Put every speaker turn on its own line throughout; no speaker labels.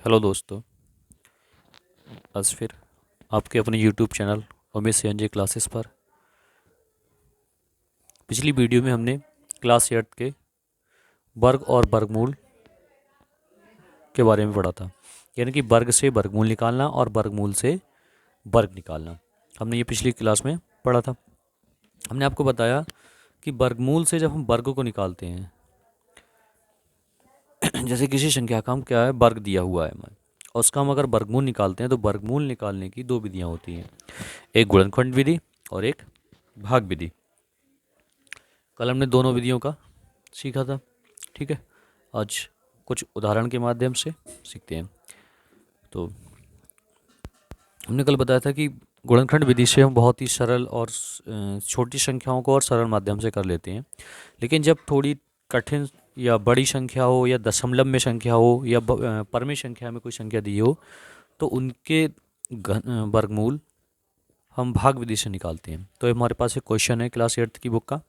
Hello दोस्तों। आज फिर आपके अपने YouTube channel Umesh NJ classes पर पिछली वीडियो में हमने क्लास 8 के वर्ग और वर्गमूल के बारे में पढ़ा था। यानी कि वर्ग से वर्गमूल निकालना और वर्गमूल से वर्ग निकालना हमने ये पिछली क्लास में पढ़ा था। हमने आपको बताया कि वर्गमूल से जब हम वर्ग को निकालते हैं जैसे किसी संख्या का हम क्या है वर्ग दिया हुआ है हमें और उसका हम अगर वर्गमूल निकालते हैं तो वर्गमूल निकालने की दो विधियाँ होती हैं, एक गुणनखंड विधि और एक भाग विधि। कल हमने दोनों विधियों का सीखा था। ठीक है, आज कुछ उदाहरण के माध्यम से सीखते हैं। तो हमने कल बताया था कि गुणनखंड विधि से हम बहुत ही सरल और छोटी संख्याओं को और सरल माध्यम से कर लेते हैं, लेकिन जब थोड़ी कठिन या बड़ी संख्या हो या दशमलव में संख्या हो या परमी संख्या में कोई संख्या दी हो तो उनके वर्गमूल हम भाग विधि से निकालते हैं। तो हमारे पास एक क्वेश्चन है क्लास 8 की बुक का,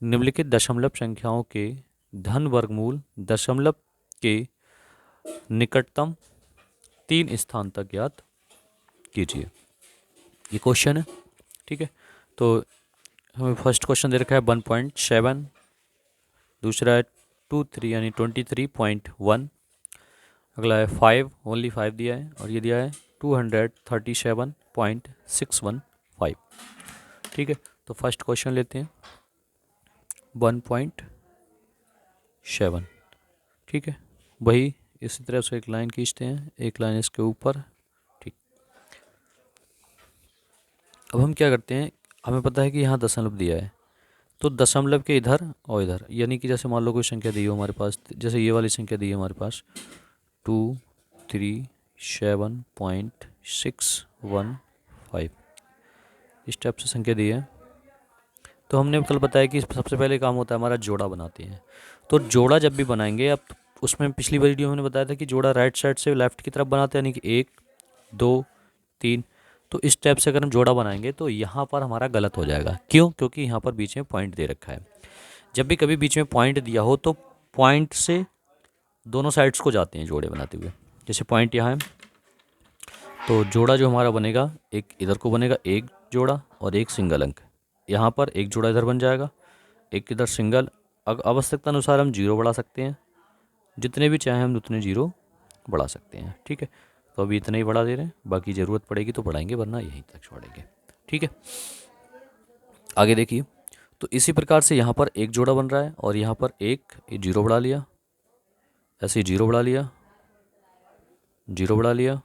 निम्नलिखित दशमलव संख्याओं के धन वर्गमूल दशमलव के निकटतम 3 स्थान तक ज्ञात कीजिए। ये क्वेश्चन है। ठीक है, तो हमें फर्स्ट क्वेश्चन दे रखा है 1.7, दूसरा है 23 यानी 23.1, अगला है 5, ओनली 5 दिया है, और ये दिया है 237.615। ठीक है, तो फर्स्ट क्वेश्चन लेते हैं 1.7। ठीक है, वही इसी तरह से एक लाइन खींचते हैं, एक लाइन इसके ऊपर। ठीक, अब हम क्या करते हैं, हमें पता है कि यहाँ दशमलव दिया है तो दशमलव के इधर और इधर, यानी कि जैसे मान लो कोई संख्या दी हो हमारे पास, जैसे ये वाली संख्या दी है हमारे पास 237.615, इस टाइप से संख्या दी है। तो हमने कल बताया कि सबसे पहले काम होता है हमारा जोड़ा बनाते हैं। तो जोड़ा जब भी बनाएंगे, अब उसमें पिछली वीडियो में हमने बताया था कि जोड़ा राइट साइड से लेफ्ट की तरफ बनाते हैं, यानी कि 1 2 3। तो इस टाइप से अगर हम जोड़ा बनाएंगे तो यहाँ पर हमारा गलत हो जाएगा। क्यों? क्योंकि यहाँ पर बीच में पॉइंट दे रखा है। जब भी कभी बीच में पॉइंट दिया हो तो पॉइंट से दोनों साइड्स को जाते हैं जोड़े बनाते हुए। जैसे पॉइंट यहाँ है तो जोड़ा जो हमारा बनेगा, एक इधर को बनेगा एक जोड़ा और एक सिंगल अंक, यहाँ पर एक जोड़ा इधर बन जाएगा, एक इधर सिंगल। आवश्यकता अनुसार हम जीरो बढ़ा सकते हैं, जितने भी चाहें हम उतने जीरो बढ़ा सकते हैं। ठीक है, तो अभी इतना ही बढ़ा दे रहे हैं, बाकी ज़रूरत पड़ेगी तो बढ़ाएंगे, वरना यहीं तक छोड़ेंगे। ठीक है, आगे देखिए। तो इसी प्रकार से यहाँ पर एक जोड़ा बन रहा है और यहाँ पर एक जीरो बढ़ा लिया, ऐसे ही जीरो बढ़ा लिया, जीरो बढ़ा लिया,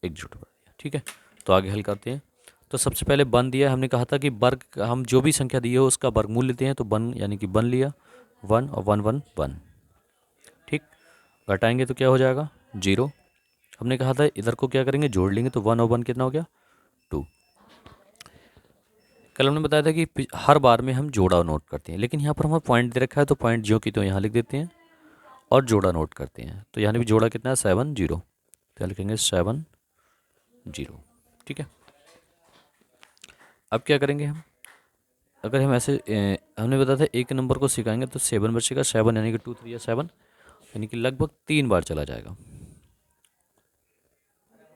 एक जोड़ा बढ़ा लिया। ठीक है, तो आगे हल करते हैं। तो सबसे पहले वन दिया, हमने कहा था कि वर्ग हम जो भी संख्या दी है उसका वर्गमूल लेते हैं, तो वन यानी कि वन लिया, 1 और 1 1 1। ठीक, घटाएंगे तो क्या हो जाएगा 0। हमने कहा था इधर को क्या करेंगे, जोड़ लेंगे, तो 1 और 1 कितना हो गया 2। कल हमने बताया था कि हर बार में हम जोड़ा नोट करते हैं, लेकिन यहाँ पर हमें पॉइंट दे रखा है तो पॉइंट जो की तो यहाँ लिख देते हैं और जोड़ा नोट करते हैं। तो यहाँ भी जोड़ा कितना है 7 0, तो यहाँ लिखेंगे 7 0। ठीक है, अब क्या करेंगे हम, अगर हम ऐसे हमने बताया था एक नंबर को सिखाएंगे तो 7 बचेगा, 7 यानी कि 2 3 या 7, यानी कि लगभग 3 बार चला जाएगा।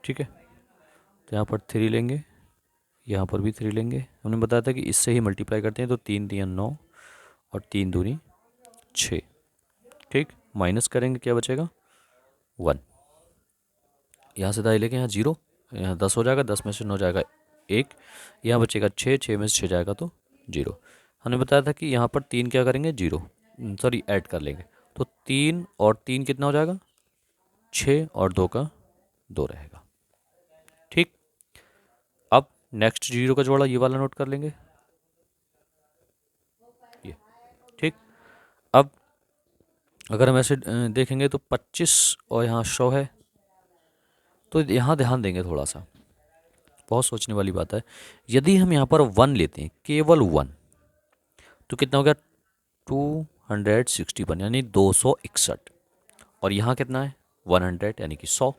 ठीक है, तो यहाँ पर 3 लेंगे, यहाँ पर भी 3 लेंगे। हमने बताया था कि इससे ही मल्टीप्लाई करते हैं, तो 3 3 9 और 3 दूनी 6। ठीक, माइनस करेंगे क्या बचेगा 1, यहाँ से दाई लेके यहाँ 0, यहाँ 10 हो जाएगा, 10 में से 9 जाएगा 1, यहाँ बचेगा 6, 6 में से 6 जाएगा तो 0। हमने बताया था कि यहाँ पर 3 क्या करेंगे 0, सॉरी ऐड कर लेंगे, तो 3 और 3 कितना हो जाएगा 6 और 2 का 2 रहेगा। ठीक, अब नेक्स्ट 0 का जोड़ा ये वाला नोट कर लेंगे ये। ठीक, अब अगर हम ऐसे देखेंगे तो 25 और यहाँ 100 है, तो यहाँ ध्यान देंगे थोड़ा सा, बहुत सोचने वाली बात है। यदि हम यहाँ पर 1 लेते हैं, केवल 1, तो कितना हो गया 261 यानी 261, और यहाँ कितना है 100 यानी कि 100।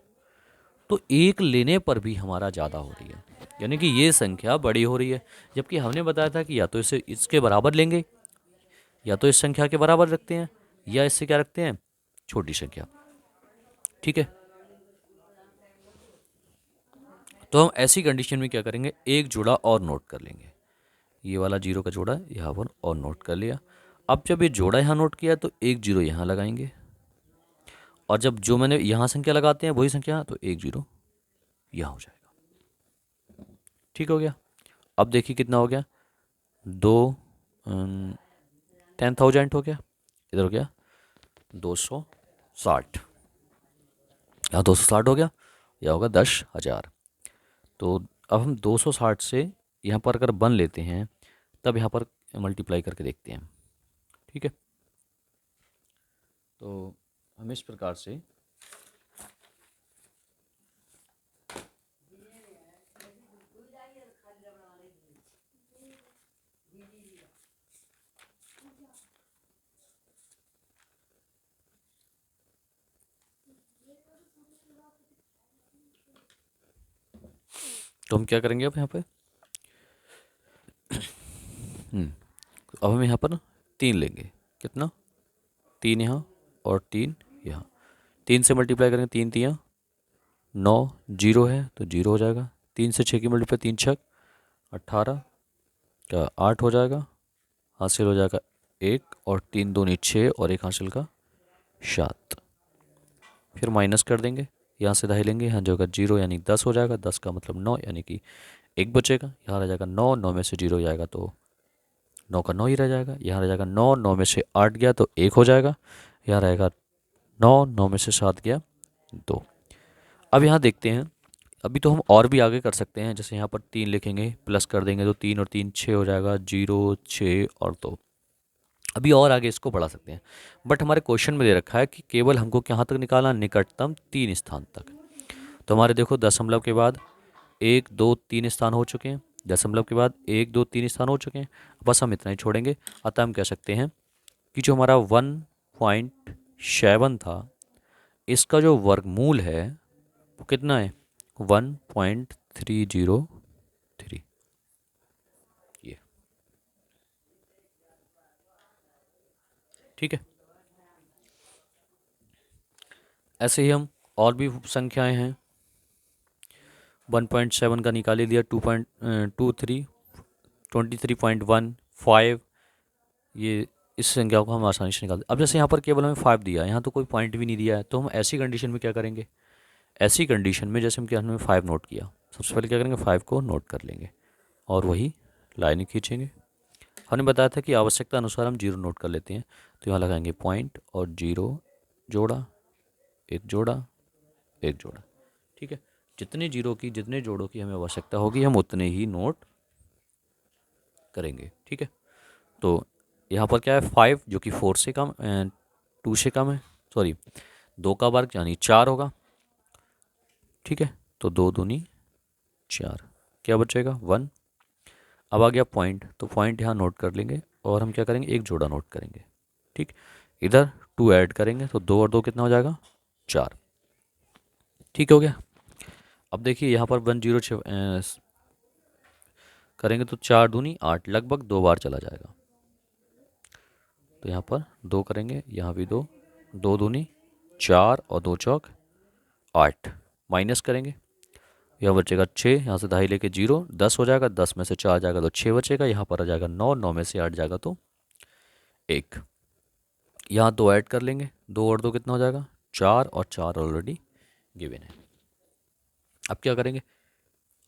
तो एक लेने पर भी हमारा ज़्यादा हो रही है, यानी कि ये संख्या बड़ी हो रही है, जबकि हमने बताया था कि या तो इसे इसके बराबर लेंगे, या तो इस संख्या के बराबर रखते हैं, या इससे क्या रखते हैं छोटी संख्या। ठीक है। तो हम ऐसी कंडीशन में क्या करेंगे, एक जोड़ा और नोट कर लेंगे। ये वाला जीरो का जोड़ा यहाँ पर और नोट कर लिया। अब जब ये जोड़ा यहाँ नोट किया तो एक जीरो यहाँ लगाएंगे, और जब जो मैंने यहाँ संख्या लगाते हैं वही संख्या, तो एक जीरो यहाँ हो जाएगा। ठीक हो गया। अब देखिए कितना हो गया, 10,000 हो गया, इधर हो गया 260, यहाँ 260 हो गया, यह होगा 10,000। तो अब हम 260 से यहाँ पर अगर बन लेते हैं तब यहाँ पर मल्टीप्लाई करके देखते हैं। ठीक है, तो हम इस प्रकार से तो हम क्या करेंगे अब यहाँ पे अब हम यहाँ पर 3 लेंगे। कितना, 3 यहाँ और 3 यहाँ। 3 से मल्टीप्लाई करेंगे, 3 3 9, जीरो है तो जीरो हो जाएगा। 3 से 6 की मल्टीप्लाई, 3 6 18 का 8 हो जाएगा, हासिल हो जाएगा 1, और 3 दूनी 6 और 1 हासिल का 7। फिर माइनस कर देंगे, यहाँ से दहाई लेंगे, यहाँ जो होगा जीरो यानी 10 हो जाएगा, 10 का मतलब 9 यानी कि 1 बचेगा। यहाँ रह जाएगा 9, 9 में से जीरो जाएगा तो 9 का 9 ही रह जाएगा। यहाँ रह जाएगा 9, 9 में से 8 गया तो 1 हो जाएगा। यहाँ रहेगा 9, 9 में से 7 गया 2। अब यहाँ देखते हैं, अभी तो हम और भी आगे कर सकते हैं। जैसे यहाँ पर 3 लिखेंगे, प्लस कर देंगे तो 3 और 3 6 हो जाएगा, 0 6 और 2। अभी और आगे इसको बढ़ा सकते हैं, बट हमारे क्वेश्चन में दे रखा है कि केवल हमको कहाँ तक निकालना, निकटतम 3 स्थान तक। तो हमारे देखो दशमलव के बाद 1 2 3 स्थान हो चुके हैं, दशमलव के बाद 1 2 3 स्थान हो चुके हैं, बस हम इतना ही छोड़ेंगे। अतः हम कह सकते हैं कि जो हमारा 1.7 था, इसका जो वर्गमूल है वो कितना है, 1.303। ये ठीक है। ऐसे ही हम और भी संख्याएं हैं। 1.7 का निकाल ही दिया, 2.23, 23.15, ये इस संख्या को हम आसानी से निकाल दें। अब जैसे यहाँ पर केवल हमें 5 दिया है, यहाँ तो कोई पॉइंट भी नहीं दिया है, तो हम ऐसी कंडीशन में क्या करेंगे, ऐसी कंडीशन में जैसे हम क्या, हमने 5 नोट किया, सबसे पहले क्या करेंगे, 5 को नोट कर लेंगे और वही लाइन खींचेंगे। हमने बताया था कि आवश्यकता अनुसार हम जीरो नोट कर लेते हैं, तो यहाँ लगाएंगे पॉइंट और जीरो जोड़ा, एक जोड़ा, एक जोड़ा। ठीक है, जितने जीरो की, जितने जोड़ों की हमें आवश्यकता होगी हम उतने ही नोट करेंगे। ठीक है, तो यहाँ पर क्या है, 5 जो कि 4 से कम, 2 से कम है, सॉरी 2 का वर्ग यानी 4 होगा। ठीक है, तो 2 दूनी 4, क्या बचेगा 1। अब आ गया पॉइंट, तो पॉइंट यहाँ नोट कर लेंगे और हम क्या करेंगे, एक जोड़ा नोट करेंगे। ठीक, इधर 2 ऐड करेंगे तो 2 और 2 कितना हो जाएगा, 4। ठीक हो गया। अब देखिए यहाँ पर 1 0 करेंगे तो 4 दूनी 8, लगभग 2 बार चला जाएगा। तो यहाँ पर 2 करेंगे, यहाँ भी 2, 2 दूनी 4 और 2 चौक 8, माइनस करेंगे, यह बचेगा 6, यहाँ से दहाई लेके 0, 10 हो जाएगा, 10 में से 4 जाएगा तो 6 बचेगा, यहाँ पर आ जाएगा 9, 9 में से 8 जाएगा तो 1। यहाँ 2 ऐड कर लेंगे, 2 और 2 कितना हो जाएगा, 4, और 4 ऑलरेडी गिवन है। अब क्या करेंगे,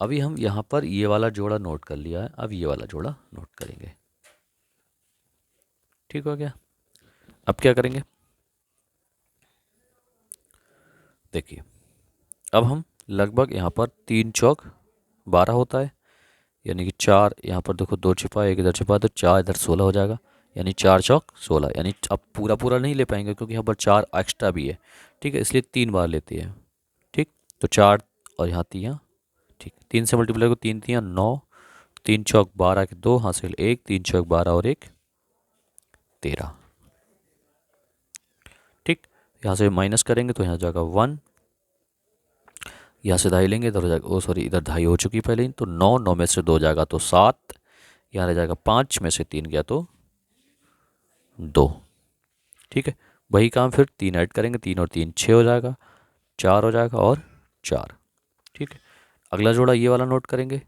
अभी हम यहाँ पर ये वाला जोड़ा नोट कर लिया है, अब ये वाला जोड़ा नोट करेंगे। ठीक हो गया। अब क्या करेंगे, देखिए अब हम लगभग यहाँ पर 3 चौक 12 होता है, यानी कि 4 यहाँ पर देखो, 2 छिपा, 1 इधर छिपा, तो 4 इधर 16 हो जाएगा, यानी 4 चौक 16। यानी अब पूरा पूरा नहीं ले पाएंगे क्योंकि यहाँ पर 4 एक्स्ट्रा भी है। ठीक है, इसलिए 3 बार लेते हैं। ठीक, तो 4 और यहाँ 3, ठीक, 3 से मल्टीप्लाई को, 3 3 9, 3 चौक 12 के 2 हासिल 1, 3 चौक 12 और 1 13। ठीक, यहाँ से माइनस करेंगे तो यहाँ जाएगा 1, यहाँ से दहाई लेंगे इधर हो जाएगा, ओ सॉरी इधर दहाई हो चुकी पहले ही, तो 9, 9 में से 2 जाएगा तो 7, यहाँ रह जाएगा 5 में से 3 गया तो 2। ठीक है, वही काम फिर 3 ऐड करेंगे, 3 और 3 6 हो जाएगा, 4 हो जाएगा और 4। ठीक है, अगला जोड़ा ये वाला नोट करेंगे,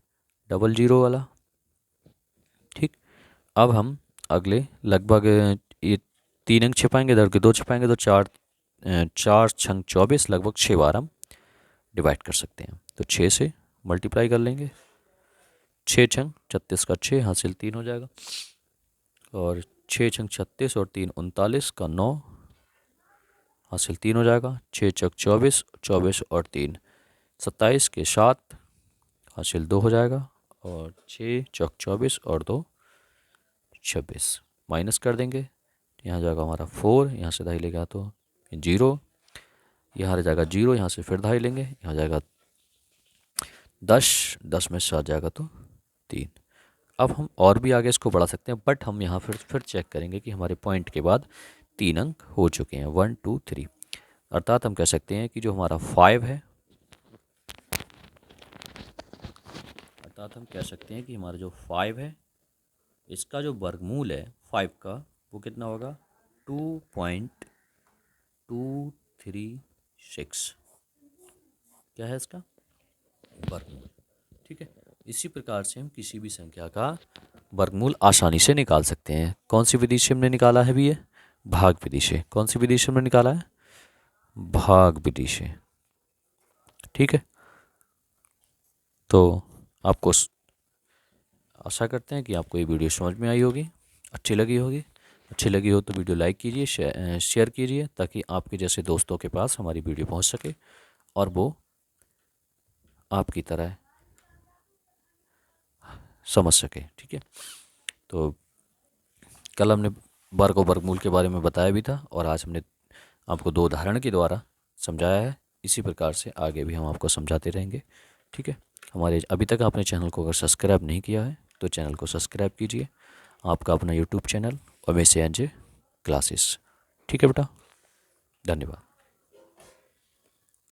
डबल जीरो वाला। ठीक, अब हम अगले लगभग ये 3 अंक छिपाएंगे, इधर के 2 छिपाएंगे, तो 4 4 छंग 24, लगभग 6 बार हम डिवाइड कर सकते हैं। तो 6 से मल्टीप्लाई कर लेंगे, 6 छंग 36 का 6 हासिल 3 हो जाएगा, और 6 छंग 36 और 3 39 का 9 हासिल 3 हो जाएगा। 6 चौक 24, 24 और 3 27 के 7 हासिल 2 हो जाएगा, और 6 चौक 24 और 2 26। माइनस कर देंगे, यहाँ जाएगा हमारा 4, यहाँ से दाई लेगा तो 0, यहाँ रह जाएगा 0, यहाँ से फिर दाई लेंगे, यहाँ जाएगा 10, 10 में से आ जाएगा तो 3। अब हम और भी आगे इसको बढ़ा सकते हैं, बट हम यहाँ फिर चेक करेंगे कि हमारे पॉइंट के बाद 3 अंक हो चुके हैं, 1 2 3। अर्थात हम कह सकते हैं कि जो हमारा 5 है, अर्थात हम कह सकते हैं कि हमारा जो 5 है, इसका जो वर्गमूल है 5 का, वो कितना होगा, 2.236। क्या है इसका वर्गमूल। ठीक है, इसी प्रकार से हम किसी भी संख्या का वर्गमूल आसानी से निकाल सकते हैं। कौन सी विधि से हमने निकाला है भी, ये भाग विधि से। कौन सी विधि से हमने निकाला है, भाग विधि से। ठीक है, तो आपको आशा करते हैं कि आपको ये वीडियो समझ में आई होगी, अच्छी लगी होगी। अच्छी लगी हो तो वीडियो लाइक कीजिए, शेयर कीजिए, ताकि आपके जैसे दोस्तों के पास हमारी वीडियो पहुंच सके और वो आपकी तरह समझ सके। ठीक है, तो कल हमने वर्ग और वर्गमूल के बारे में बताया भी था, और आज हमने आपको 2 उदाहरण के द्वारा समझाया है। इसी प्रकार से आगे भी हम आपको समझाते रहेंगे। ठीक है, हमारे अभी तक आपने चैनल को अगर सब्सक्राइब नहीं किया है तो चैनल को सब्सक्राइब कीजिए, आपका अपना YouTube channel Umesh N J classes. ठीक है बेटा, धन्यवाद।